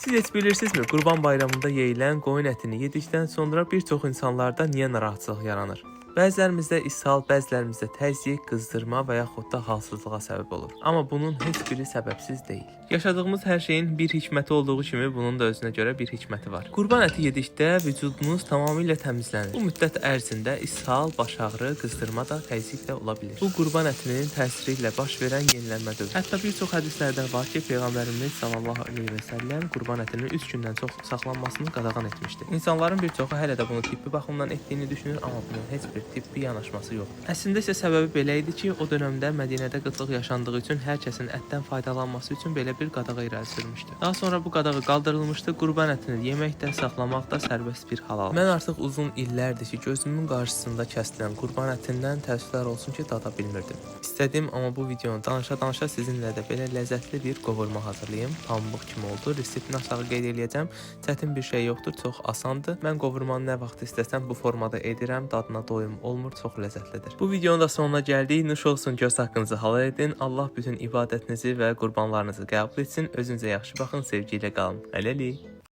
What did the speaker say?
Siz heç bilirsinizmi, Qurban Bayramında yeyilən qoyun ətini yedikdən sonra bir çox insanlarda niyə narahatçılıq yaranır? Bəzilərimizdə ishal, bəzilərimizdə təzyiq, qızdırma və yaxud da halsızlığa səbəb olur. Amma bunun heç biri səbəbsiz deyil. Yaşadığımız hər şeyin bir hikməti olduğu kimi bunun da özünə görə bir hikməti var. Qurban əti yedikdə vücudunuz tamamilə təmizlənir. Bu müddət ərzində ishal, baş ağrı, qızdırma da təzyiq də ola bilir. Bu qurban ətinin təsiri ilə baş verən yenilənmədir. Hətta bir çox hədislərdə var ki, Peyğəmbərimiz sallallahu əleyhi və səlləm qurban ətinin 3 gündən çox saxlanmasını qadağan etmişdi. İnsanların bir çoxu hələ də bunu tibbi baxımdan etdiyini düşünür, amma bunun heç bir tibbi yanaşması yoxdur. Əslində isə səbəbi belə idi ki, o dövrdə Mədinədə qıtlıq yaşandığı üçün hər kəsin ətdən faydalanması üçün belə bir qadağa irəli sürmüşdü. Daha sonra bu qadağa qaldırılmışdı. Qurban ətini yemək də, saxlamaq da sərbəst bir hal aldı. Mən artıq uzun illərdir ki, gözümün qarşısında kəsilən qurban ətindən təəssüflər olsun ki, dada bilmirdim. İstədim, amma bu videonu danışa-danışa sizinlə də belə ləzzətli bir qovurma hazırlayım. Pambıq kimi oldu. Reseptini aşağı qeyd eləyəcəm. Çətin bir şey yoxdur, çox asandır. Mən qovurmanı nə vaxt istəsəm bu formada edirəm. Dadına doyum olmur, çox ləzzətlidir. Bu videonun da sonuna gəldik. Nuş olsun, göz haqqınızı halal edin. Allah bütün ibadətinizi və qurbanlarınızı qəbul etsin. Özünüzə yaxşı baxın, sevgi ilə qalın. Hələlik.